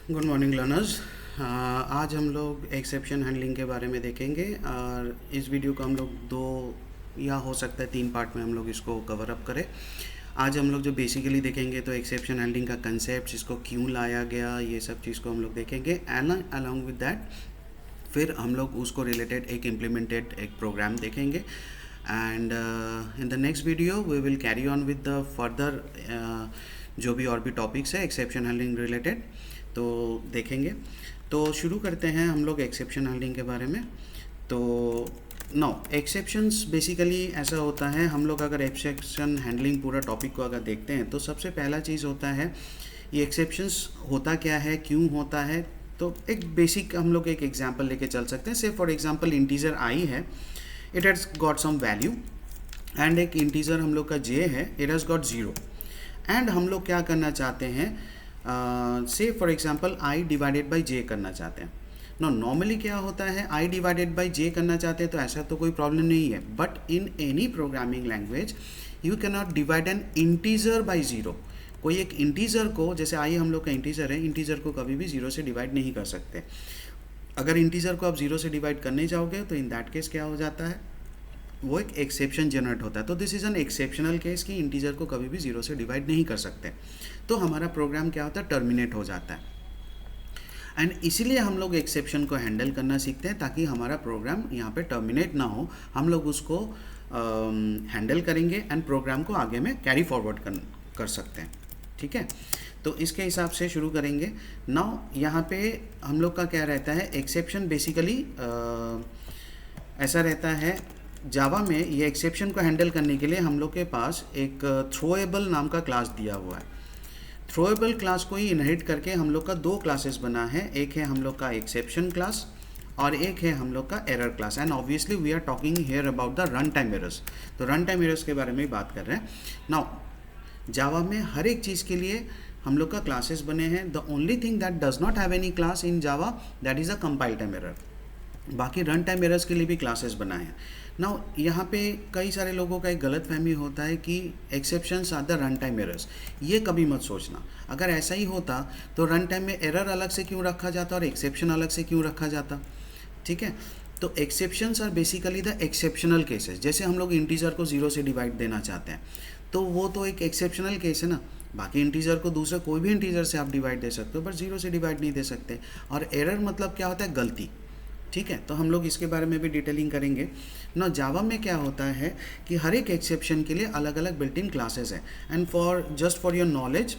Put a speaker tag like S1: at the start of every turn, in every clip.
S1: Good morning learners. आज हम लोग एक्सेप्शन हैंडलिंग के बारे में देखेंगे और इस वीडियो को हम लोग दो या हो सकता है तीन पार्ट में हम लोग इसको कवर अप करें। आज हम लोग जो बेसिकली देखेंगे तो एक्सेप्शन हैंडलिंग का कंसेप्ट, इसको क्यों लाया गया, ये सब चीज़ को हम लोग देखेंगे। एंड अलॉन्ग विद दैट फिर हम लोग उसको रिलेटेड एक इम्प्लीमेंटेड एक प्रोग्राम देखेंगे। And in the next video we will carry on with the further जो भी और भी टॉपिक्स है एक्सेप्शन हैंडलिंग रिलेटेड, तो देखेंगे। तो शुरू करते हैं हम लोग एक्सेप्शन हैंडलिंग के बारे में। तो नो एक्सेप्शंस बेसिकली ऐसा होता है, हम लोग अगर एक्सेप्शन हैंडलिंग पूरा टॉपिक को अगर देखते हैं तो सबसे पहला चीज़ होता है ये एक्सेप्शंस होता क्या है, क्यों होता है। तो एक बेसिक हम लोग एक एग्जांपल लेके चल सकते हैं। Say for example integer I है, it has got some value, and एक इंटीजर हम लोग का जे है, it has got zero. And हम लोग क्या करना चाहते हैं, say for example I divided by J करना चाहते हैं। नॉर्मली क्या होता है, आई डिवाइडेड बाई जे करना चाहते हैं तो ऐसा तो कोई प्रॉब्लम नहीं है, but in any programming language you can not divide N integer by zero. कोई एक इंटीजर को, जैसे आई हम लोग का इंटीजर है, इंटीजर को कभी भी ज़ीरो से डिवाइड नहीं कर सकते। अगर इंटीजर को आप ज़ीरो से डिवाइड करने जाओगे तो इन दैट केस क्या हो जाता है, वो एक एक्सेप्शन जनरेट होता है। तो this is an exceptional case कि इंटीजर को कभी भी ज़ीरो से डिवाइड नहीं कर सकते, तो हमारा प्रोग्राम क्या होता है, टर्मिनेट हो जाता है। एंड इसीलिए हम लोग एक्सेप्शन को हैंडल करना सीखते हैं ताकि हमारा प्रोग्राम यहाँ पे टर्मिनेट ना हो। हम लोग उसको हैंडल करेंगे एंड प्रोग्राम को आगे में कैरी फॉरवर्ड कर सकते हैं। ठीक है, तो इसके हिसाब से शुरू करेंगे। नाउ यहाँ पे हम लोग का क्या रहता है, एक्सेप्शन बेसिकली ऐसा रहता है जावा में। ये एक्सेप्शन को हैंडल करने के लिए हम लोग के पास एक थ्रोएबल नाम का क्लास दिया हुआ है। थ्रोएबल क्लास को ही इनहेरिट करके हम लोग का दो क्लासेस बना है, एक है हम लोग का एक्सेप्शन क्लास और एक है हम लोग का error class. And obviously we are talking here about the run time errors, तो रन टाइम एरर्स के बारे में ही बात कर रहे हैं। नाउ जावा में हर एक चीज़ के लिए हम लोग का क्लासेस बने हैं। The only thing that does not have any class in Java, that is a compile time error. बाकी रन टाइम एरर्स के लिए भी क्लासेस बनाए हैं। नाउ यहाँ पे कई सारे लोगों का एक गलत फहमी होता है कि exceptions are the run time errors. ये कभी मत सोचना, अगर ऐसा ही होता तो रन टाइम में एरर अलग से क्यों रखा जाता और एक्सेप्शन अलग से क्यों रखा जाता। ठीक है, तो exceptions are basically the exceptional cases. जैसे हम लोग इंटीजर को ज़ीरो से डिवाइड देना चाहते हैं तो वो तो एक एक्सेप्शनल केस है ना। बाकी इंटीजर को दूसरे कोई भी इंटीजर से आप डिवाइड दे सकते हो, बट ज़ीरो से डिवाइड नहीं दे सकते। और एरर मतलब क्या होता है, गलती। ठीक है, तो हम लोग इसके बारे में भी डिटेलिंग करेंगे ना। जावा में क्या होता है कि हर एक एक्सेप्शन के लिए अलग अलग बिल्ट इन क्लासेस है। And for just for your knowledge,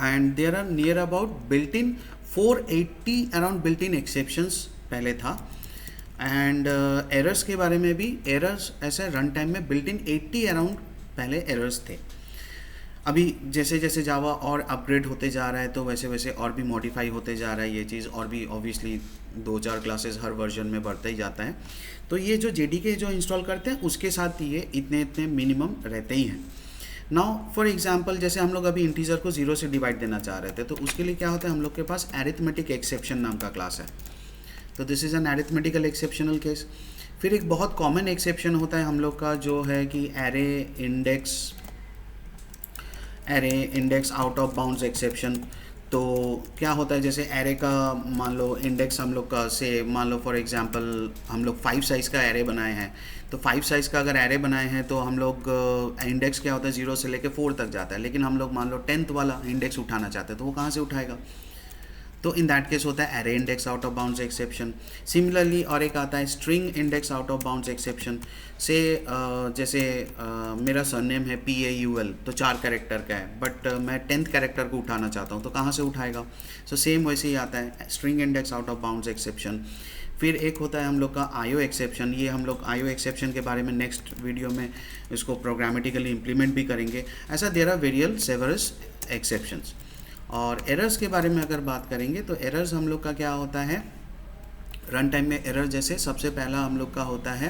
S1: and there are near about built in 480 around built in exceptions पहले था। एंड एरर्स के बारे में भी, एरर्स ऐसे रन टाइम में बिल्ट इन 80 अराउंड पहले एरर्स थे। अभी जैसे जैसे जावा और अपग्रेड होते जा रहा है तो वैसे वैसे और भी मॉडिफाई होते जा रहा है ये चीज़, और भी ऑब्वियसली 2-4 क्लासेस हर वर्जन में बढ़ता ही जाता है। तो ये जो जेडीके जो इंस्टॉल करते हैं उसके साथ ये इतने इतने मिनिमम रहते ही हैं। नाउ फॉर एग्जांपल, जैसे हम लोग अभी इंटीजर को ज़ीरो से डिवाइड देना चाह रहे थे तो उसके लिए क्या होता है, हम लोग के पास एरिथमेटिक एक्सेप्शन नाम का क्लास है। तो this is an arithmetical exceptional case. फिर एक बहुत कॉमन एक्सेप्शन होता है हम लोग का जो है कि array index out of bounds exception. तो क्या होता है, जैसे एरे का मान लो इंडेक्स हम लोग का, से मान लो फॉर एग्जांपल हम लोग 5 साइज़ का एरे बनाए हैं। तो 5 साइज़ का अगर एरे बनाए हैं तो हम लोग इंडेक्स क्या होता है 0 से लेके 4 तक जाता है, लेकिन हम लोग मान लो 10th वाला इंडेक्स उठाना चाहते हैं तो वो कहाँ से उठाएगा। तो इन दैट केस होता है array index out of bounds exception. Similarly और एक आता है string index out of bounds exception. से जैसे मेरा सरनेम है PAUL, तो 4 कैरेक्टर का है, बट मैं 10th कैरेक्टर को उठाना चाहता हूँ तो कहाँ से उठाएगा। सो सेम वैसे ही आता है string index out of bounds exception. फिर एक होता है हम लोग का IO एक्सेप्शन। ये हम लोग IO एक्सेप्शन के बारे में नेक्स्ट वीडियो में इसको प्रोग्रामेटिकली इम्प्लीमेंट भी करेंगे। ऐसा देयर आर वेरियल सेवरस एक्सेप्शंस। और एरर्स के बारे में अगर बात करेंगे तो एरर्स हम लोग का क्या होता है, रन टाइम में एरर जैसे सबसे पहला हम लोग का होता है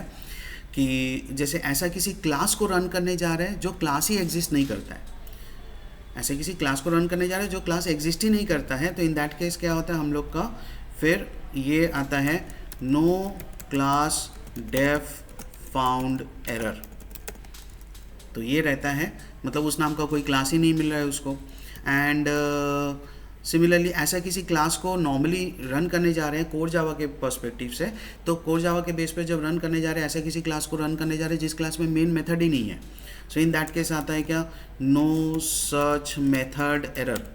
S1: कि जैसे ऐसा किसी क्लास को रन करने जा रहे हैं जो क्लास ही एग्जिस्ट नहीं करता है। ऐसे किसी क्लास को रन करने जा रहे हैं जो क्लास एग्जिस्ट ही नहीं करता है, तो इन दैट केस क्या होता है हम लोग का, फिर ये आता है no class def found error. तो ये रहता है, मतलब उस नाम का कोई क्लास ही नहीं मिल रहा है उसको। एंड सिमिलरली ऐसा किसी क्लास को नॉर्मली रन करने जा रहे हैं कोर जावा के पर्सपेक्टिव से, तो कोर जावा के बेस पे जब रन करने जा रहे हैं ऐसा किसी क्लास को रन करने जा रहे हैं जिस क्लास में मेन मेथड ही नहीं है, सो इन दैट केस आता है क्या, नो सच मेथड एरर।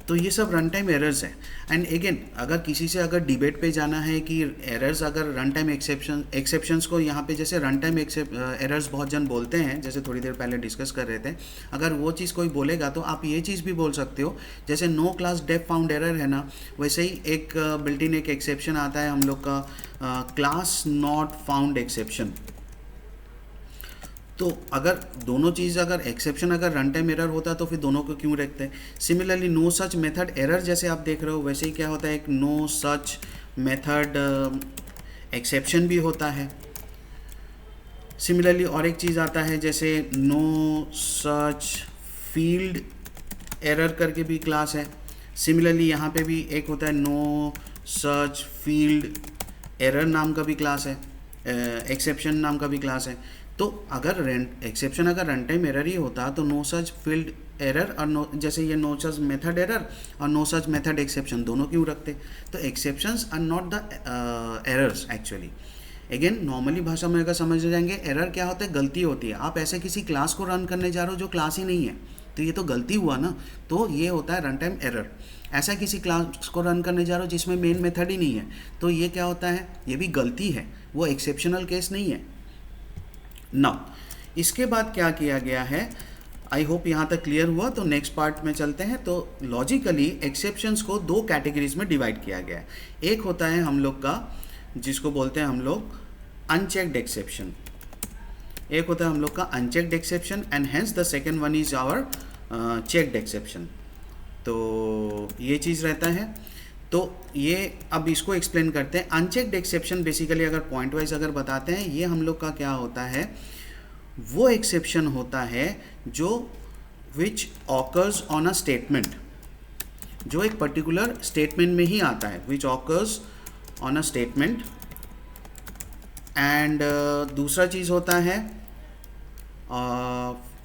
S1: तो ये सब रन टाइम एरर्स हैं। एंड अगेन अगर किसी से अगर डिबेट पे जाना है कि एरर्स अगर रन टाइम एक्सेप्शंस को यहाँ पे जैसे रन टाइम एरर्स बहुत जन बोलते हैं, जैसे थोड़ी देर पहले डिस्कस कर रहे थे, अगर वो चीज़ कोई बोलेगा तो आप ये चीज़ भी बोल सकते हो, जैसे no class def found error है ना, वैसे ही एक बिल्ट इन एक एक्सेप्शन आता है हम लोग का क्लास नॉट फाउंड एक्सेप्शन। तो अगर दोनों चीज़ अगर एक्सेप्शन अगर रन टाइम एरर होता तो फिर दोनों को क्यों रखते हैं। Similarly no such method error जैसे आप देख रहे हो वैसे ही क्या होता है, एक नो सच मेथड एक्सेप्शन भी होता है। सिमिलरली और एक चीज़ आता है जैसे नो सच फील्ड एरर करके भी क्लास है। सिमिलरली यहाँ पे भी एक होता है नो सच फील्ड एरर नाम का भी क्लास है, एक्सेप्शन नाम का भी क्लास है। तो अगर एक्सेप्शन अगर रन टाइम एरर ही होता तो नो सच फील्ड एरर और नो जैसे ये नो सच मेथड एरर और नो सच मेथड एक्सेप्शन दोनों क्यों रखते। तो exceptions are not the errors actually. Again normally भाषा में अगर समझ जाएंगे एरर क्या होता है, गलती होती है। आप ऐसे किसी क्लास को रन करने जा रहे हो जो क्लास ही नहीं है, तो ये तो गलती हुआ ना, तो ये होता है रन टाइम एरर। ऐसा किसी क्लास को रन करने जा रहे हो जिसमें मेन मेथड ही नहीं है, तो ये क्या होता है, ये भी गलती है, वो एक्सेप्शनल केस नहीं है। नाउ इसके बाद क्या किया गया है, आई होप यहाँ तक क्लियर हुआ। तो नेक्स्ट पार्ट में चलते हैं। तो लॉजिकली एक्सेप्शंस को दो कैटेगरीज में डिवाइड किया गया है। एक होता है हम लोग का जिसको बोलते हैं हम लोग अनचेक्ड एक्सेप्शन, एक होता है हम लोग का unchecked exception and hence the second one is our checked exception. तो ये चीज़ रहता है। तो ये अब इसको एक्सप्लेन करते हैं। अनचेक्ड एक्सेप्शन बेसिकली अगर पॉइंट वाइज अगर बताते हैं, ये हम लोग का क्या होता है, वो एक्सेप्शन होता है जो विच ऑकर्स ऑन अ स्टेटमेंट, जो एक पर्टिकुलर स्टेटमेंट में ही आता है, विच occurs on a statement. And दूसरा चीज़ होता है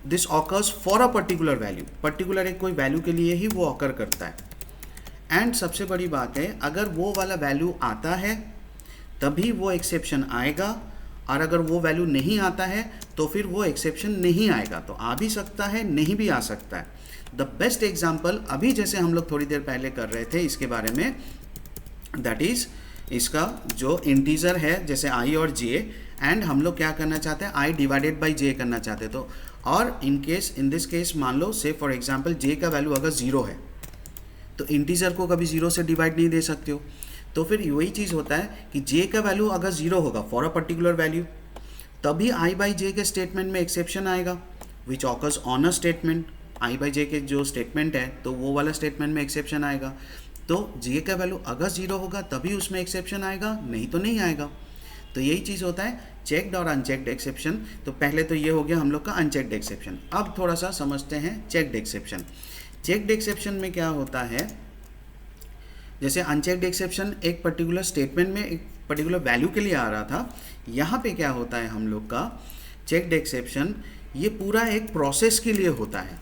S1: this occurs for a particular value, particular एक कोई वैल्यू के लिए ही वो ऑकर करता है। एंड सबसे बड़ी बात है, अगर वो वाला वैल्यू आता है तभी वो एक्सेप्शन आएगा, और अगर वो वैल्यू नहीं आता है तो फिर वो एक्सेप्शन नहीं आएगा। तो आ भी सकता है, नहीं भी आ सकता है। द बेस्ट एग्जाम्पल अभी जैसे हम लोग थोड़ी देर पहले कर रहे थे इसके बारे में, दैट इज़ इसका जो इंटीजर है जैसे आई और जे, एंड हम लोग क्या करना चाहते हैं, आई डिवाइडेड बाई जे करना चाहते हैं। तो और इन दिस केस मान लो से फॉर एग्जांपल जे का वैल्यू अगर 0 है तो इंटीजर को कभी 0 से डिवाइड नहीं दे सकते हो। तो फिर वही चीज़ होता है कि जे का वैल्यू अगर 0 होगा फॉर अ पर्टिकुलर वैल्यू, तभी आई बाई जे के स्टेटमेंट में एक्सेप्शन आएगा, which occurs on a statement. I by J के जो स्टेटमेंट है तो वो वाला स्टेटमेंट में एक्सेप्शन आएगा। तो जे का वैल्यू अगर 0 होगा तभी उसमें एक्सेप्शन आएगा, नहीं तो नहीं आएगा। तो यही चीज़ होता है चेक्ड और अनचेक्ड एक्सेप्शन। तो पहले तो ये हो गया हम लोग का अनचेक्ड एक्सेप्शन। अब थोड़ा सा समझते हैं चेक्ड एक्सेप्शन। चेक्ड एक्सेप्शन में क्या होता है, जैसे अनचेक्ड एक्सेप्शन एक पर्टिकुलर स्टेटमेंट में एक पर्टिकुलर वैल्यू के लिए आ रहा था, यहाँ पे क्या होता है हम लोग का चेक्ड एक्सेप्शन, ये पूरा एक प्रोसेस के लिए होता है।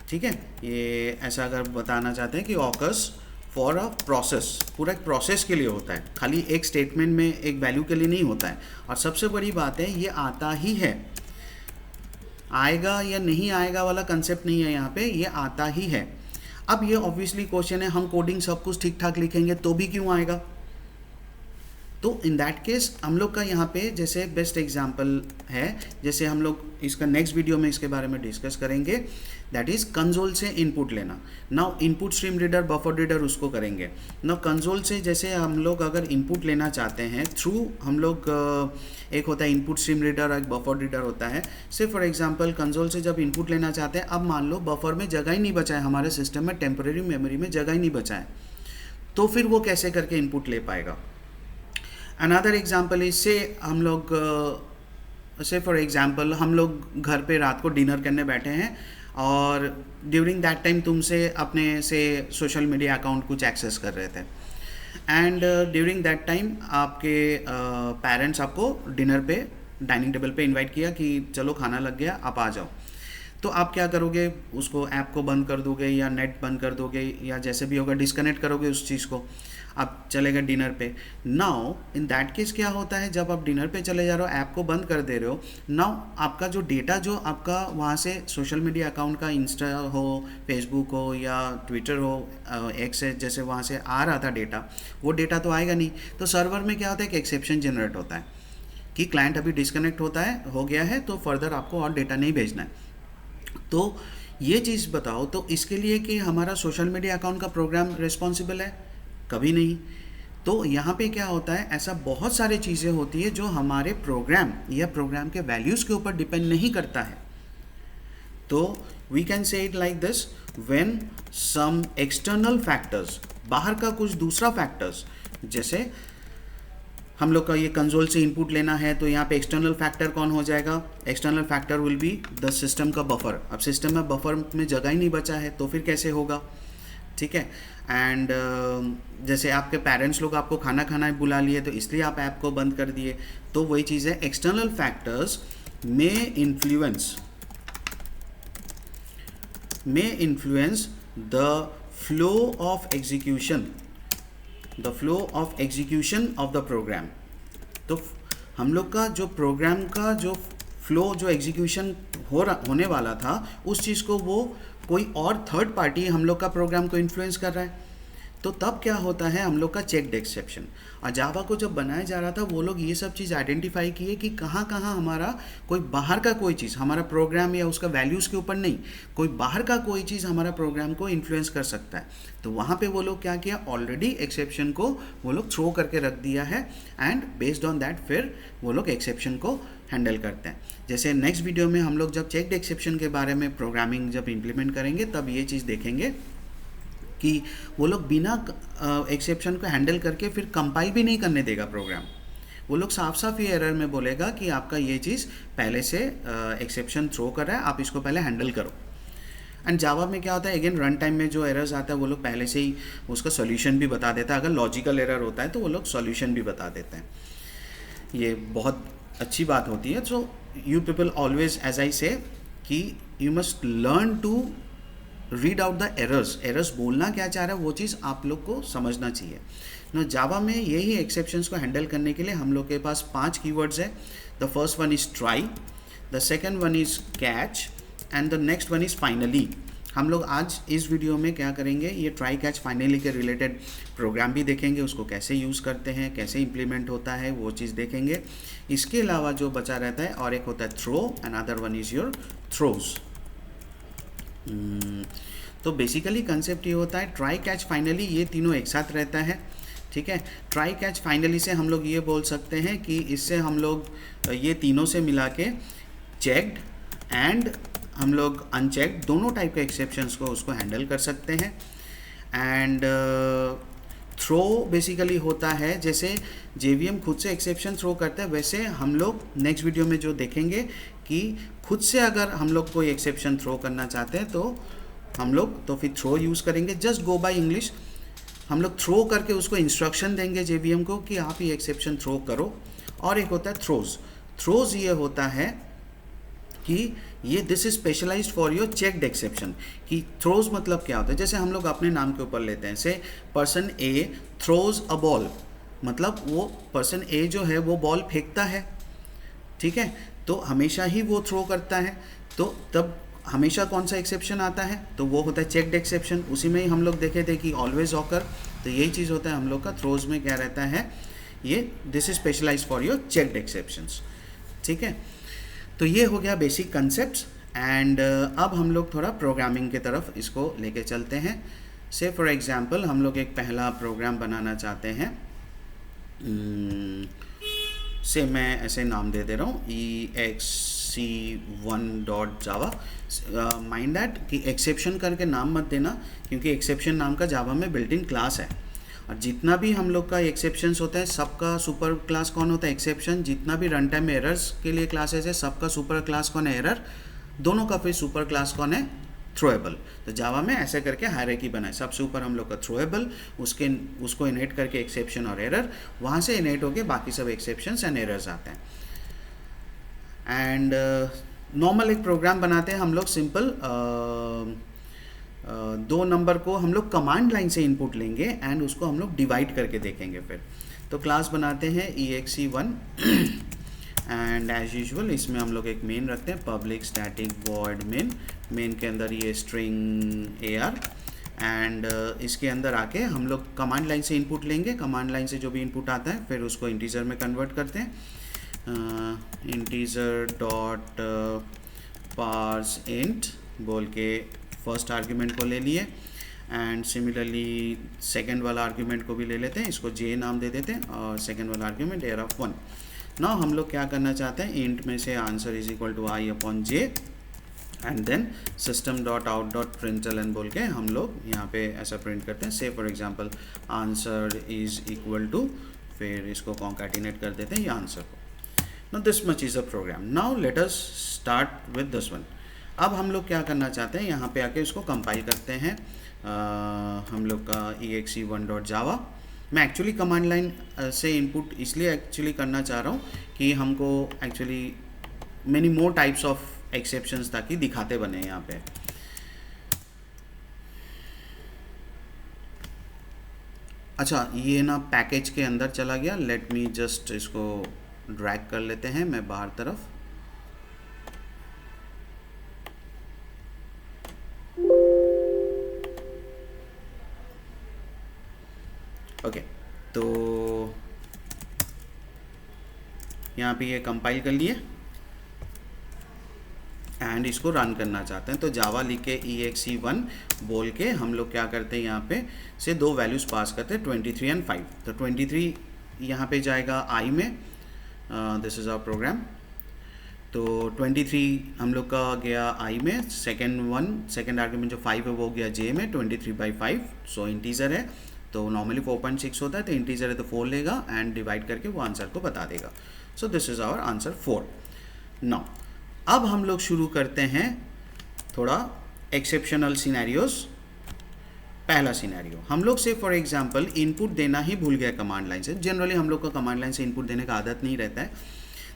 S1: ठीक है, ये ऐसा अगर बताना चाहते हैं कि ऑकर्स फॉर अ प्रोसेस, पूरा एक प्रोसेस के लिए होता है, खाली एक स्टेटमेंट में एक वैल्यू के लिए नहीं होता है। और सबसे बड़ी बात है ये आता ही है, आएगा या नहीं आएगा वाला कंसेप्ट नहीं है यहाँ पे, ये आता ही है। अब ये ऑब्वियसली क्वेश्चन है, हम कोडिंग सब कुछ ठीक ठाक लिखेंगे तो भी क्यों आएगा। तो इन दैट केस हम लोग का यहाँ पे जैसे बेस्ट एग्जांपल है, जैसे हम लोग इसका नेक्स्ट वीडियो में इसके बारे में डिस्कस करेंगे, दैट इज़ कंसोल से इनपुट लेना। Now input stream reader, buffer reader उसको करेंगे। नाउ कंसोल से जैसे हम लोग अगर इनपुट लेना चाहते हैं थ्रू हम लोग एक होता है इनपुट स्ट्रीम रीडर और एक बफर रीडर होता है। से फॉर एग्जांपल कंसोल से जब इनपुट लेना चाहते हैं, अब मान लो बफर में जगह ही नहीं बचा है, हमारे सिस्टम में टेम्परेरी मेमोरी में जगह ही नहीं बचा है, तो फिर वो कैसे करके इनपुट ले पाएगा। अनदर एग्जाम्पल इज से हम लोग से फॉर एग्जांपल हम लोग घर पे रात को डिनर करने बैठे हैं और ड्यूरिंग दैट टाइम तुमसे अपने से सोशल मीडिया अकाउंट कुछ एक्सेस कर रहे थे, एंड ड्यूरिंग दैट टाइम आपके पेरेंट्स आपको डिनर पे डाइनिंग टेबल पे इनवाइट किया कि चलो खाना लग गया आप आ जाओ। तो आप क्या करोगे, उसको ऐप को बंद कर दोगे या नेट बंद कर दोगे या जैसे भी होगा डिस्कनेक्ट करोगे उस चीज़ को, आप चले गए डिनर पे। नाउ इन दैट केस क्या होता है, जब आप डिनर पे चले जा रहे हो, ऐप को बंद कर दे रहे हो, नाउ आपका जो डेटा जो आपका वहाँ से सोशल मीडिया अकाउंट का, इंस्टा हो, फेसबुक हो या ट्विटर हो, एक्स है, जैसे वहाँ से आ रहा था डेटा, वो डेटा तो आएगा नहीं। तो सर्वर में क्या होता है कि एक्सेप्शन जनरेट होता है कि क्लाइंट अभी डिस्कनेक्ट हो गया है, तो फर्दर आपको और डेटा नहीं भेजना है। तो ये चीज़ बताओ, तो इसके लिए कि हमारा सोशल मीडिया अकाउंट का प्रोग्राम रिस्पॉन्सिबल है? कभी नहीं। तो यहाँ पे क्या होता है, ऐसा बहुत सारी चीज़ें होती है जो हमारे प्रोग्राम या प्रोग्राम के वैल्यूज़ के ऊपर डिपेंड नहीं करता है। तो we can say it like this, when some external factors, बाहर का कुछ दूसरा फैक्टर्स, जैसे हम लोग का ये कंसोल से इनपुट लेना है, तो यहाँ पे एक्सटर्नल फैक्टर कौन हो जाएगा, external factor will be the system का बफर। अब सिस्टम में बफर में जगह ही नहीं बचा है, तो फिर कैसे होगा, ठीक है। एंड जैसे आपके पेरेंट्स लोग आपको खाना खाना बुला लिए, तो इसलिए आप ऐप को बंद कर दिए। तो वही चीज़ है, एक्सटर्नल फैक्टर्स में influence the flow of execution of the program. तो हम लोग का जो प्रोग्राम का जो फ्लो, जो एग्जीक्यूशन होने वाला था, उस चीज़ को वो कोई और थर्ड पार्टी हम लोग का प्रोग्राम को इन्फ्लुएंस कर रहा है। तो तब क्या होता है, हम लोग का चेक्ड एक्सेप्शन। और जावा को जब बनाया जा रहा था, वो लोग ये सब चीज़ आइडेंटिफाई किए कि कहाँ कहाँ हमारा कोई बाहर का कोई चीज़ हमारा प्रोग्राम या उसका वैल्यूज़ के ऊपर नहीं, कोई बाहर का कोई चीज़ हमारा प्रोग्राम को इन्फ्लुएंस कर सकता है। तो वहाँ पे वो लोग क्या किया, ऑलरेडी एक्सेप्शन को वो लोग थ्रो करके रख दिया है, एंड बेस्ड ऑन दैट फिर वो लोग एक्सेप्शन को हैंडल करते हैं। जैसे नेक्स्ट वीडियो में हम लोग जब चेक्ड एक्सेप्शन के बारे में प्रोग्रामिंग जब इम्प्लीमेंट करेंगे, तब ये चीज़ देखेंगे कि वो लोग बिना एक्सेप्शन को हैंडल करके फिर कंपाइल भी नहीं करने देगा प्रोग्राम। वो लोग साफ साफ ये एरर में बोलेगा कि आपका ये चीज़ पहले से एक्सेप्शन थ्रो कर रहा है, आप इसको पहले हैंडल करो। एंड जावा में क्या होता है, अगेन रन टाइम में जो एरर्स आता है वो लोग पहले से ही उसका सॉल्यूशन भी बता देता है। अगर लॉजिकल एरर होता है तो वो लोग सॉल्यूशन भी बता देते हैं। ये बहुत अच्छी बात होती है। So you people always, as I say, कि you must learn to read out the errors बोलना क्या चाह रहा है वो चीज़ आप लोग को समझना चाहिए ना। जावा में यही एक्सेप्शंस को हैंडल करने के लिए हम लोग के पास 5 कीवर्ड्स है। The first one is try, the second one is catch, and the next one is finally. हम लोग आज इस वीडियो में क्या करेंगे, ये ट्राई कैच फाइनली के रिलेटेड प्रोग्राम भी देखेंगे, उसको कैसे यूज़ करते हैं, कैसे इम्प्लीमेंट होता है, वो चीज़ देखेंगे। इसके अलावा जो बचा रहता है, और एक होता है throw, and other one is your throws. तो बेसिकली कंसेप्ट ये होता है, ट्राई कैच फाइनली, ये तीनों एक साथ रहता है, ठीक है। ट्राई कैच फाइनली से हम लोग ये बोल सकते हैं कि इससे हम लोग ये तीनों से मिला के चेक्ड एंड हम लोग अनचेक्ड दोनों टाइप के एक्सेप्शंस को उसको हैंडल कर सकते हैं। एंड थ्रो बेसिकली होता है, जैसे JVM खुद से एक्सेप्शन थ्रो करता है, वैसे हम लोग नेक्स्ट वीडियो में जो देखेंगे कि खुद से अगर हम लोग कोई एक्सेप्शन थ्रो करना चाहते हैं तो हम लोग तो फिर थ्रो यूज़ करेंगे। जस्ट गो बाय इंग्लिश, हम लोग थ्रो करके उसको इंस्ट्रक्शन देंगे JVM को कि आप ये एक्सेप्शन थ्रो करो। और एक होता है थ्रोज ये होता है कि ये this is specialised for your checked exception. कि थ्रोज मतलब क्या होता है, जैसे हम लोग अपने नाम के ऊपर लेते हैं, से person A throws a ball, मतलब वो पर्सन ए जो है वो बॉल फेंकता है, ठीक है, तो हमेशा ही वो थ्रो करता है। तो तब हमेशा कौन सा एक्सेप्शन आता है, तो वो होता है चेक्ड एक्सेप्शन। उसी में ही हम लोग देखे थे कि ऑलवेज ऑकर, तो यही चीज़ होता है हम लोग का थ्रोज में क्या रहता है, ये this is specialised for your checked exceptions, ठीक है। तो ये हो गया बेसिक कंसेप्ट्स। एंड अब हम लोग थोड़ा प्रोग्रामिंग की तरफ इसको लेके चलते हैं। से फॉर एग्जांपल हम लोग एक पहला प्रोग्राम बनाना चाहते हैं, से मैं ऐसे नाम दे रहा हूँ exe1.java। माइंड दैट कि एक्सेप्शन करके नाम मत देना, क्योंकि एक्सेप्शन नाम का जावा में बिल्ट इन क्लास है। और जितना भी हम लोग का एक्सेप्शंस होता है, सबका सुपर क्लास कौन होता है, एक्सेप्शन। जितना भी रन टाइम एरर्स के लिए क्लासेस है, सबका सुपर क्लास कौन है, एरर। दोनों का फिर सुपर क्लास कौन है, थ्रोएबल। तो जावा में ऐसे करके हायरार्की बनाए, सबसे ऊपर हम लोग का थ्रोएबल, उसको इनेट करके एक्सेप्शन और एरर, वहाँ से इनेट होके बाकी सब एक्सेप्शंस एंड एरर्स आते हैं। एंड नॉर्मल एक प्रोग्राम बनाते हैं हम लोग सिंपल, दो नंबर को हम लोग कमांड लाइन से इनपुट लेंगे एंड उसको हम लोग डिवाइड करके देखेंगे फिर। तो क्लास बनाते हैं exe1 एंड एज यूजुअल इसमें हम लोग एक मेन रखते हैं, public static void main. Main के अंदर ये स्ट्रिंग AR एंड इसके अंदर आके हम लोग कमांड लाइन से इनपुट लेंगे। कमांड लाइन से जो भी इनपुट आता है फिर उसको इंटीजर में कन्वर्ट करते हैं। इंटीजर डॉट पार्स इंट बोल के फर्स्ट आर्ग्यूमेंट को ले लिए एंड सिमिलरली सेकेंड वाला आर्ग्यूमेंट को भी ले लेते हैं, इसको जे नाम दे देते हैं और सेकेंड वाला आर्ग्यूमेंट array1। नाउ हम लोग क्या करना चाहते हैं, इंट में से answer is equal to I upon J and then system dot out dot println बोल के हम लोग यहाँ पे ऐसा प्रिंट करते हैं। Say for example answer is equal to, फिर इसको कॉन्कैटिनेट कर देते हैं ये आंसर को। Now this much is a program. Now let us start with this one. अब हम लोग क्या करना चाहते हैं, यहाँ पे आके इसको कंपाइल करते हैं। हम लोग का exe1.java। मैं एक्चुअली कमांड लाइन से इनपुट इसलिए एक्चुअली करना चाह रहा हूँ कि हमको actually many more types of exceptions ताकि दिखाते बने यहाँ पे। अच्छा ये ना पैकेज के अंदर चला गया, लेट मी जस्ट इसको ड्रैग कर लेते हैं मैं बाहर तरफ। ओके तो यहाँ पे ये कंपाइल कर लिए एंड इसको रन करना चाहते हैं। तो जावा लिख के exe1 बोल के हम लोग क्या करते हैं, यहाँ पे से दो वैल्यूज़ पास करते हैं 23 एंड 5। तो 23 यहाँ पे जाएगा आई में, दिस इज़ आवर प्रोग्राम। तो 23 हम लोग का गया आई में, सेकेंड आर्ग्यूमेंट जो 5 है वो गया जे में, 23/5 सो इंटीजर है। तो नॉर्मली 4.6 होता है, तो इंटीजर है तो 4 लेगा एंड डिवाइड करके वो आंसर को बता देगा। So this is our answer 4। Now अब हम लोग शुरू करते हैं थोड़ा एक्सेप्शनल सिनेरियोज। पहला सिनेरियो हम लोग से फॉर एग्जांपल इनपुट देना ही भूल गया कमांड लाइन से। जनरली हम लोग का कमांड लाइन से इनपुट देने का आदत नहीं रहता है।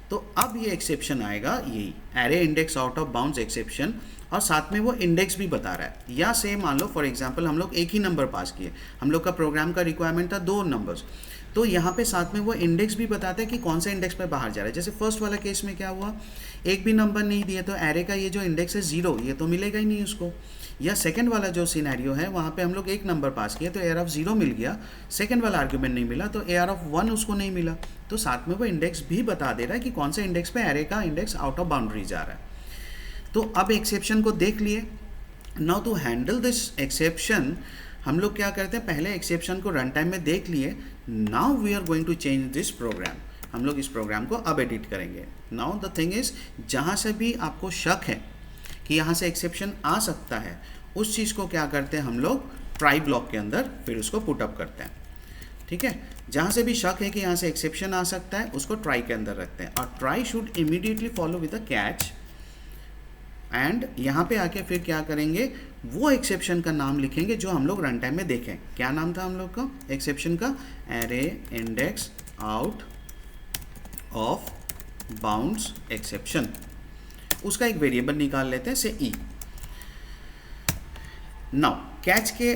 S1: तो अब ये एक्सेप्शन आएगा, यही array index out of bounds exception, और साथ में वो इंडेक्स भी बता रहा है। या से मान लो फॉर एग्जांपल हम लोग एक ही नंबर पास किए, हम लोग का प्रोग्राम का रिक्वायरमेंट था 2 नंबर्स, तो यहाँ पे साथ में वो इंडेक्स भी बताते हैं कि कौन से इंडेक्स पे बाहर जा रहा है। जैसे फर्स्ट वाला केस में क्या हुआ, एक भी नंबर नहीं दिया तो एरे का ये जो इंडेक्स है 0, ये तो मिलेगा ही नहीं उसको। या सेकंड वाला जो सिनेरियो है वहाँ पे हम लोग एक नंबर पास किए तो AR0 मिल गया, सेकंड वाला आर्ग्यूमेंट नहीं मिला तो AR1 उसको नहीं मिला। तो साथ में वो इंडेक्स भी बता दे रहा है कि कौन से इंडेक्स पे एरे का इंडेक्स आउट ऑफ बाउंड्री जा रहा है। तो अब एक्सेप्शन को देख लिए। Now to handle this exception हम लोग क्या करते हैं, पहले एक्सेप्शन को रन टाइम में देख लिए। Now we are going to change this program. हम लोग इस प्रोग्राम को अब एडिट करेंगे। नाउ द थिंग इज, जहाँ से भी आपको शक है कि यहाँ से एक्सेप्शन आ सकता है, उस चीज़ को क्या करते हैं हम लोग ट्राई ब्लॉक के अंदर फिर उसको पुट अप करते हैं। ठीक है, जहाँ से भी शक है कि यहाँ से एक्सेप्शन आ सकता है उसको ट्राई के अंदर रखते हैं, और try should immediately follow with a catch. And यहाँ पे आके फिर क्या करेंगे, वो एक्सेप्शन का नाम लिखेंगे जो हम लोग रन टाइम में देखें। क्या नाम था हम लोग का एक्सेप्शन का, array index out of bounds exception. उसका एक वेरिएबल निकाल लेते हैं से ई। नाउ कैच के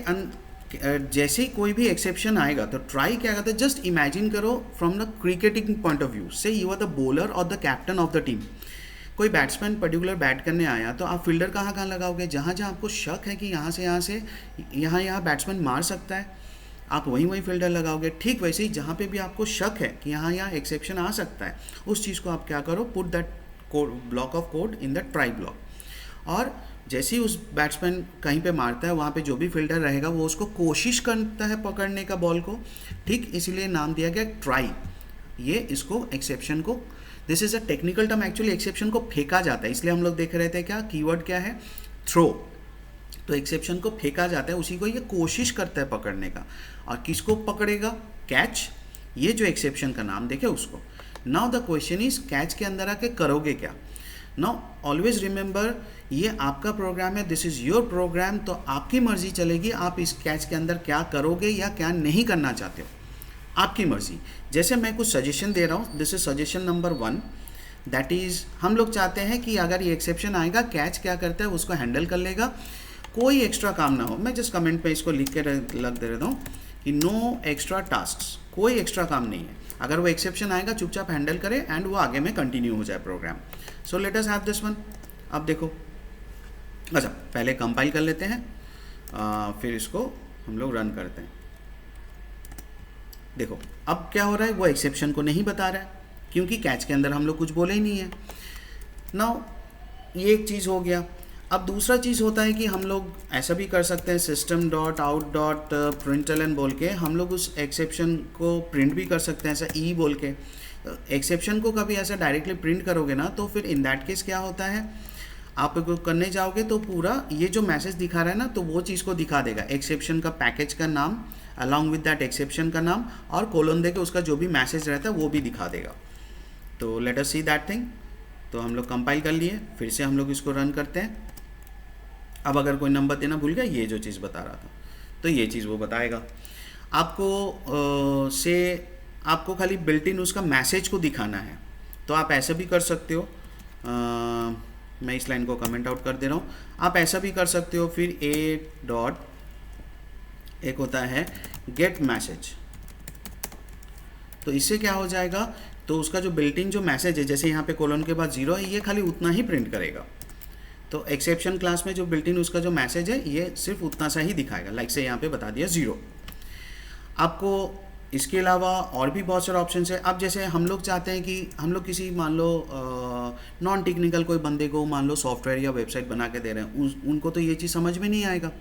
S1: जैसे ही कोई भी एक्सेप्शन आएगा तो ट्राई क्या करता है, जस्ट इमेजिन करो from the cricketing point of view से, यू आर द बॉलर और the captain of the team. कोई बैट्समैन पर्टिकुलर बैट करने आया तो आप फील्डर कहाँ कहाँ लगाओगे, जहाँ जहाँ आपको शक है कि यहाँ से यहाँ बैट्समैन मार सकता है, आप वहीं फील्डर लगाओगे। ठीक वैसे ही जहाँ पे भी आपको शक है कि यहाँ एक्सेप्शन आ सकता है, उस चीज़ को आप क्या करो, put that code block of code in the try block. और जैसे ही उस बैट्समैन कहीं पे मारता है, वहाँ पे जो भी फील्डर रहेगा वो उसको कोशिश करता है पकड़ने का बॉल को। ठीक, इसीलिए नाम दिया गया ट्राई। ये इसको एक्सेप्शन को, this is a technical term, actually exception को फेंका जाता है। इसलिए हम लोग देख रहे थे क्या कीवर्ड क्या है, थ्रो। तो एक्सेप्शन को फेंका जाता है, उसी को ये कोशिश करता है पकड़ने का। और किसको पकड़ेगा, कैच। ये जो एक्सेप्शन का नाम देखे उसको। Now the question is, catch के अंदर आके करोगे क्या। नाउ ऑलवेज रिमेंबर, ये आपका प्रोग्राम है, दिस इज़ योर प्रोग्राम, तो आपकी मर्जी चलेगी आप इस कैच के अंदर क्या करोगे या क्या नहीं करना चाहते हो, आपकी मर्जी। जैसे मैं कुछ सजेशन दे रहा हूँ, this is suggestion number 1, that is हम लोग चाहते हैं कि अगर ये एक्सेप्शन आएगा कैच क्या करता है उसको हैंडल कर लेगा, कोई एक्स्ट्रा काम ना हो। मैं जस्ट कमेंट पे इसको लिख के लग दे देता हूँ कि नो एक्स्ट्रा टास्क, कोई एक्स्ट्रा काम नहीं है। अगर वो एक्सेप्शन आएगा चुपचाप हैंडल करे एंड वो आगे में कंटिन्यू हो जाए program. So let us have this one. अब देखो, अच्छा पहले कंपाइल कर लेते हैं, फिर इसको हम लोग रन करते हैं। देखो अब क्या हो रहा है, वो एक्सेप्शन को नहीं बता रहा है क्योंकि कैच के अंदर हम लोग कुछ बोले ही नहीं है। नाउ ये एक चीज़ हो गया। अब दूसरा चीज़ होता है कि हम लोग ऐसा भी कर सकते हैं, system dot out dot println बोल के हम लोग उस एक्सेप्शन को प्रिंट भी कर सकते हैं, ऐसा ई बोल के। एक्सेप्शन को कभी ऐसा डायरेक्टली प्रिंट करोगे ना तो फिर इन दैट केस क्या होता है, आप करने जाओगे तो पूरा ये जो मैसेज दिखा रहा है ना तो वो चीज़ को दिखा देगा, एक्सेप्शन का पैकेज का नाम अलॉन्ग विद दैट एक्सेप्शन का नाम और कोलोन दे के उसका जो भी मैसेज रहता है वो भी दिखा देगा। तो let us see that thing. तो हम लोग कंपाइल कर लिए, फिर से हम लोग इसको रन करते हैं। अब अगर कोई नंबर देना भूल गया, ये जो चीज़ बता रहा था तो ये चीज़ वो बताएगा आपको। आपको खाली बिल्ट इन उसका मैसेज को दिखाना है तो आप ऐसे भी कर सकते हो। मैं इस लाइन को कमेंट आउट कर दे रहा हूँ, आप ऐसा भी कर सकते हो। फिर ए डॉट एक होता है गेट मैसेज, तो इससे क्या हो जाएगा, तो उसका जो बिल्ट इन जो मैसेज है, जैसे यहाँ पे कोलन के बाद 0 है, ये खाली उतना ही प्रिंट करेगा। तो एक्सेप्शन क्लास में जो बिल्ट इन उसका जो मैसेज है ये सिर्फ उतना सा ही दिखाएगा, लाइक से यहाँ पे बता दिया 0। आपको इसके अलावा और भी बहुत सारे ऑप्शन है। अब जैसे हम लोग चाहते हैं कि हम लोग किसी मान लो नॉन टेक्निकल कोई बंदे को मान लो सॉफ्टवेयर या वेबसाइट बना के दे रहे हैं, उनको तो ये चीज़ समझ में नहीं आएगा,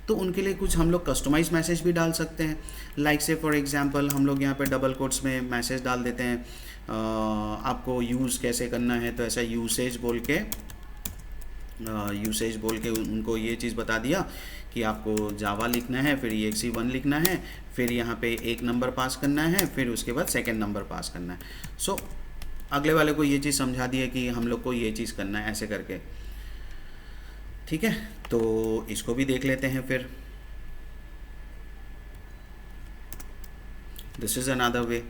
S1: तो उनके लिए कुछ हम लोग कस्टमाइज मैसेज भी डाल सकते हैं। लाइक से फॉर एग्जांपल हम लोग यहाँ पे डबल कोट्स में मैसेज डाल देते हैं, आपको यूज़ कैसे करना है, तो ऐसा यूसेज बोल के उनको ये चीज़ बता दिया कि आपको जावा लिखना है, फिर exe1 लिखना है, फिर यहाँ पे एक नंबर पास करना है, फिर उसके बाद सेकंड नंबर पास करना है। सो अगले वाले को ये चीज़ समझा दी है कि हम लोग को ये चीज़ करना है ऐसे करके, ठीक है। तो इसको भी देख लेते हैं फिर। दिस इज़ अनदर वे,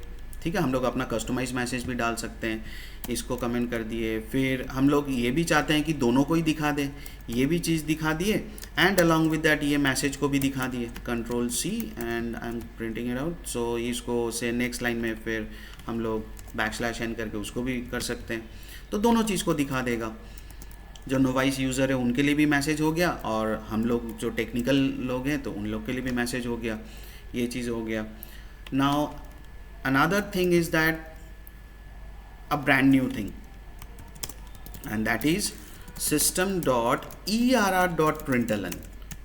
S1: ठीक है। हम लोग अपना कस्टमाइज मैसेज भी डाल सकते हैं, इसको कमेंट कर दिए। फिर हम लोग ये भी चाहते हैं कि दोनों को ही दिखा दें, ये भी चीज़ दिखा दिए एंड अलॉन्ग विद दैट ये मैसेज को भी दिखा दिए। Control C and I am printing it out. So इसको से नेक्स्ट लाइन में फिर हम लोग बैकस्लैश n करके उसको भी कर सकते हैं, तो दोनों चीज़ को दिखा देगा। जो नोवाइस यूज़र है उनके लिए भी मैसेज हो गया और हम लोग जो टेक्निकल लोग हैं तो उन लोग के लिए भी मैसेज हो गया, ये चीज़ हो गया। Now another thing is that a brand new thing, and that is system.err.println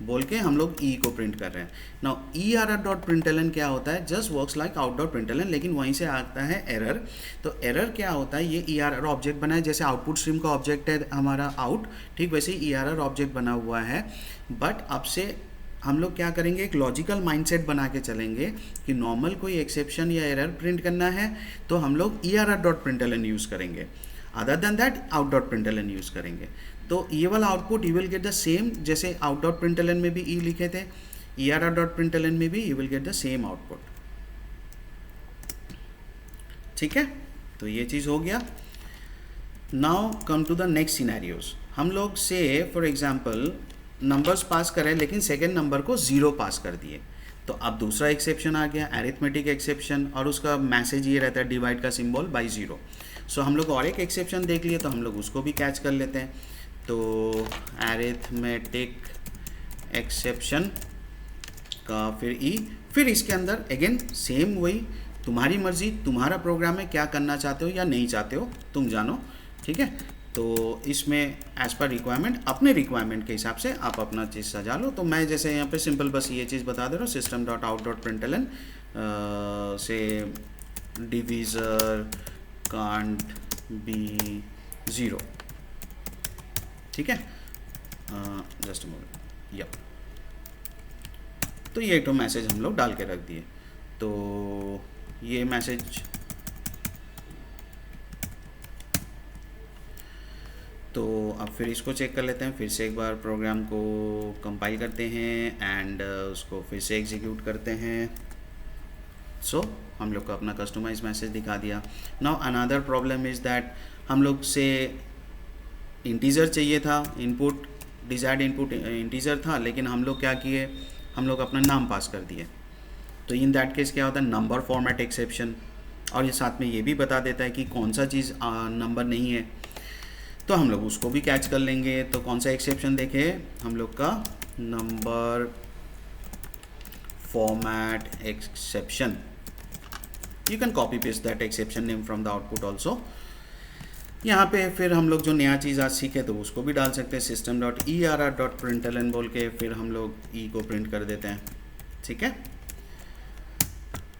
S1: बोल के हम लोग e को प्रिंट कर रहे हैं। नाउ err.println क्या होता है, जस्ट वर्क्स लाइक out.println, लेकिन वहीं से आता है एरर। तो एरर क्या होता है, ये err ऑब्जेक्ट बना है, जैसे आउटपुट स्ट्रीम का ऑब्जेक्ट है हमारा आउट, ठीक वैसे ही err ऑब्जेक्ट बना हुआ है। बट अब से हम लोग क्या करेंगे, एक लॉजिकल माइंडसेट बना के चलेंगे कि नॉर्मल कोई एक्सेप्शन या एरर प्रिंट करना है तो हम लोग err.println यूज़ करेंगे, other than that out.println use करेंगे। तो ये वाला output you will get the same, जैसे out.println में भी ई लिखे थे, err.println में भी you will get the same output, ठीक है। तो ये चीज़ हो गया। Now come to the next scenarios. हम लोग से फॉर एग्जांपल नंबर्स पास करें लेकिन सेकेंड नंबर को 0 पास कर दिए, तो अब दूसरा एक्सेप्शन आ गया, एरिथमेटिक एक्सेप्शन, और उसका मैसेज ये रहता है डिवाइड का सिंबल बाय 0। सो हम लोग और एक एक्सेप्शन देख लिए तो हम लोग उसको भी कैच कर लेते हैं। तो एरिथमेटिक एक्सेप्शन का फिर ई, फिर इसके अंदर अगेन सेम वही, तुम्हारी मर्जी, तुम्हारा प्रोग्राम है, क्या करना चाहते हो या नहीं चाहते हो तुम जानो, ठीक है। तो इसमें एज़ पर रिक्वायरमेंट, अपने रिक्वायरमेंट के हिसाब से आप अपना चीज़ सजा लो। तो मैं जैसे यहाँ पे सिंपल बस ये चीज़ बता दे रहा हूँ, system.out.println से डिविज़र कांट बी 0, ठीक है। Just moment, yup. तो ये तो मैसेज हम लोग डाल के रख दिए। तो ये मैसेज, तो अब फिर इसको चेक कर लेते हैं, फिर से एक बार प्रोग्राम को कंपाइल करते हैं एंड उसको फिर से एग्जीक्यूट करते हैं। सो हम लोग को अपना कस्टमाइज मैसेज दिखा दिया। Now another problem is that हम लोग से इंटीजर चाहिए था, इनपुट डिजायर्ड इनपुट इंटीजर था, लेकिन हम लोग क्या किए, हम लोग अपना नाम पास कर दिए। तो इन दैट केस क्या होता है, नंबर फॉर्मेट एक्सेप्शन, और ये साथ में ये भी बता देता है कि कौन सा चीज़ नंबर नहीं है, तो हम लोग उसको भी कैच कर लेंगे। तो कौन सा एक्सेप्शन देखे हम लोग का, number format exception. You can copy paste that exception name from the output also. यहाँ पे फिर हम लोग जो नया चीज़ आज सीखे तो उसको भी डाल सकते हैं, system.err.println बोल के फिर हम लोग ई को प्रिंट कर देते हैं, ठीक है।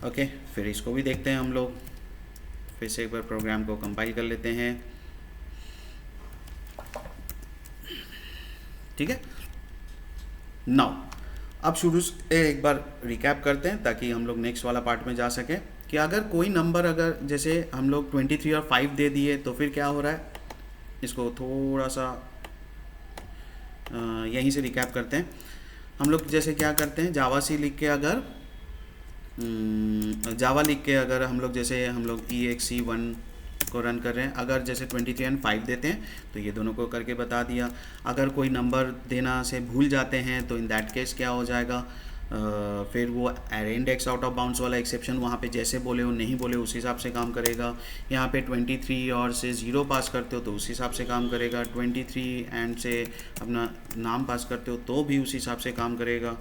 S1: ओके, फिर इसको भी देखते हैं हम लोग, फिर से एक बार प्रोग्राम को कंपाइल कर लेते हैं, ठीक है। नाउ अब शुरू से एक बार रिकैप करते हैं ताकि हम लोग नेक्स्ट वाला पार्ट में जा सके कि अगर कोई नंबर, अगर जैसे हम लोग 23 और 5 दे दिए तो फिर क्या हो रहा है, इसको थोड़ा सा यहीं से रिकैप करते हैं। हम लोग जैसे क्या करते हैं, जावा लिख के अगर हम लोग जैसे हम लोग exe1 को रन कर रहे हैं, अगर जैसे 23 एंड 5 देते हैं तो ये दोनों को करके बता दिया। अगर कोई नंबर देना से भूल जाते हैं तो इन दैट केस क्या हो जाएगा, फिर वो array index out of bounds वाला एक्सेप्शन वहाँ पे जैसे बोले हो नहीं बोले उस हिसाब से काम करेगा। यहाँ पे 23 और से 0 पास करते हो तो उस हिसाब से काम करेगा, 23 एंड से अपना नाम पास करते हो तो भी उस हिसाब से काम करेगा।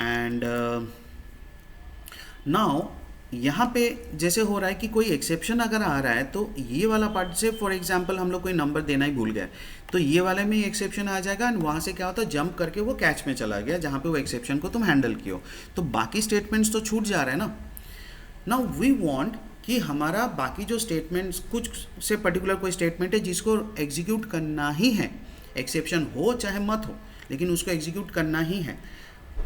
S1: एंड नाउ यहाँ पे जैसे हो रहा है कि कोई एक्सेप्शन अगर आ रहा है तो ये वाला पार्ट से, फॉर एग्जांपल हम लोग कोई नंबर देना ही भूल गए तो ये वाले में एक्सेप्शन आ जाएगा एंड वहाँ से क्या होता है, जंप करके वो कैच में चला गया जहाँ पे वो एक्सेप्शन को तुम हैंडल कियो, तो बाकी स्टेटमेंट्स तो छूट जा रहे हैं ना। नाउ वी वांट कि हमारा बाकी जो स्टेटमेंट्स, कुछ से पर्टिकुलर कोई स्टेटमेंट है जिसको एग्जीक्यूट करना ही है, एक्सेप्शन हो चाहे मत हो लेकिन उसको एग्जीक्यूट करना ही है,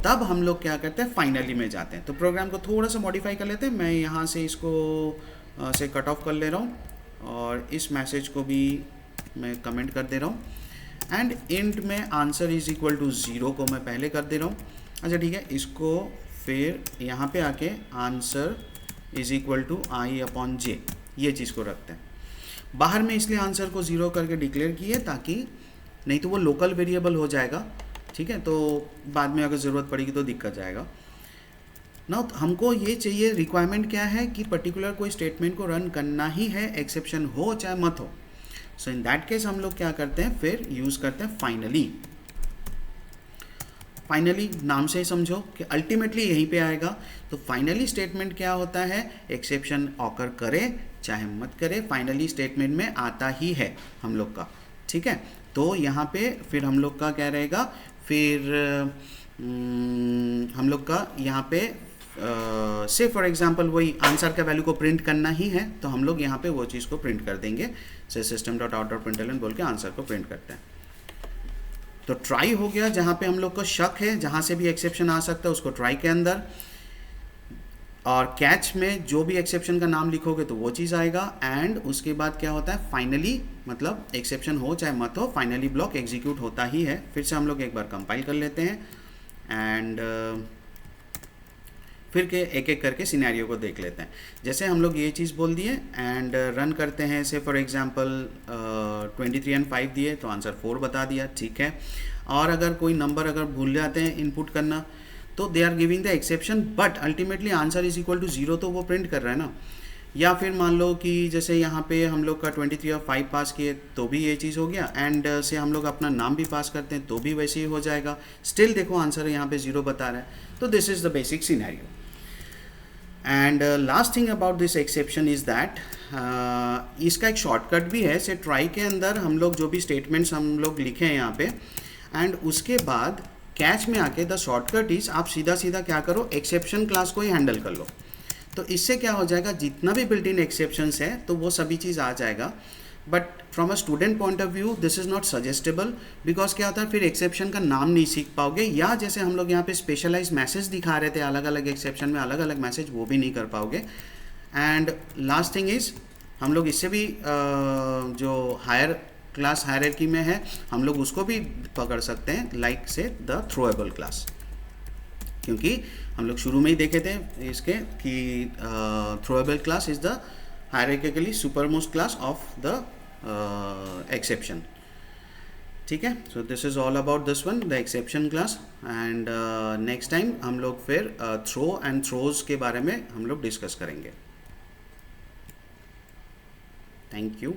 S1: तब हम लोग क्या करते हैं, फाइनली में जाते हैं। तो प्रोग्राम को थोड़ा सा मॉडिफाई कर लेते हैं, मैं यहाँ से इसको से कट ऑफ कर ले रहा हूँ और इस मैसेज को भी मैं कमेंट कर दे रहा हूँ एंड इंट में आंसर इज इक्वल टू 0 को मैं पहले कर दे रहा हूँ। अच्छा ठीक है, इसको फिर यहाँ पे आके answer is equal to i/j ये चीज़ को रखते हैं। बाहर में इसलिए आंसर को 0 करके डिक्लेयर किए ताकि नहीं तो वो लोकल वेरिएबल हो जाएगा, ठीक है, तो बाद में अगर ज़रूरत पड़ेगी तो दिक्कत जाएगा ना। हमको ये चाहिए, रिक्वायरमेंट क्या है कि पर्टिकुलर कोई स्टेटमेंट को रन करना ही है, एक्सेप्शन हो चाहे मत हो। सो इन दैट केस हम लोग क्या करते हैं, फिर यूज़ करते हैं फाइनली। फाइनली नाम से ही समझो कि अल्टीमेटली यहीं पे आएगा। तो फाइनली स्टेटमेंट क्या होता है, एक्सेप्शन ऑकर करे चाहे मत करे, फाइनली स्टेटमेंट में आता ही है हम लोग का, ठीक है। तो यहाँ पे फिर हम लोग का क्या रहेगा, फिर हम लोग का यहाँ पे से फॉर एग्जांपल वही आंसर का वैल्यू को प्रिंट करना ही है तो हम लोग यहाँ पे वो चीज़ को प्रिंट कर देंगे, से system.out.println बोल के आंसर को प्रिंट करते हैं। तो ट्राई हो गया, जहाँ पे हम लोग को शक है, जहाँ से भी एक्सेप्शन आ सकता है उसको ट्राई के अंदर, और कैच में जो भी एक्सेप्शन का नाम लिखोगे तो वो चीज़ आएगा। एंड उसके बाद क्या होता है, फाइनली मतलब एक्सेप्शन हो चाहे मत हो, फाइनली ब्लॉक एग्जीक्यूट होता ही है। फिर से हम लोग एक बार कंपाइल कर लेते हैं एंड फिर के एक एक करके सिनेरियो को देख लेते हैं। जैसे हम लोग ये चीज़ बोल दिए एंड रन करते हैं, से फॉर एग्जांपल 23 एंड 5 दिए तो आंसर 4 बता दिया, ठीक है। और अगर कोई नंबर अगर भूल जाते हैं इनपुट करना तो they are giving the exception but ultimately answer is equal to 0 तो वो प्रिंट कर रहा है ना। या फिर मान लो कि जैसे यहाँ पे हम लोग का 23 और 5 पास किए तो भी ये चीज़ हो गया, एंड से हम लोग अपना नाम भी पास करते हैं तो भी वैसे ही हो जाएगा, स्टिल देखो आंसर यहाँ पे 0 बता रहा है। तो this is the basic scenario. And last thing about this exception is that इसका एक शॉर्टकट भी है। से ट्राई के अंदर हम लोग जो भी स्टेटमेंट्स हम लोग लिखे हैं यहाँ पे, एंड उसके बाद कैच में आके द शॉर्टकट इज़ आप सीधा सीधा क्या करो, एक्सेप्शन क्लास को ही हैंडल कर लो। तो इससे क्या हो जाएगा, जितना भी बिल्ट इन एक्सेप्शंस है तो वो सभी चीज़ आ जाएगा। But from a student point of view this is not suggestible, because क्या होता है फिर एक्सेप्शन का नाम नहीं सीख पाओगे, या जैसे हम लोग यहाँ पे स्पेशलाइज मैसेज दिखा रहे थे अलग अलग एक्सेप्शन में अलग अलग मैसेज, वो भी नहीं कर पाओगे। एंड लास्ट थिंग इज़ हम लोग इससे भी जो हायर क्लास हायरार्की में है हम लोग उसको भी पकड़ सकते हैं, लाइक से द थ्रोएबल क्लास। क्योंकि हम लोग शुरू में ही देखे थे इसके कि throwable class is the hierarchically supermost class of the exception. ठीक है, so this is all about this one, the exception class. And next time हम लोग फिर थ्रो एंड थ्रोज के बारे में हम लोग डिस्कस करेंगे। Thank you.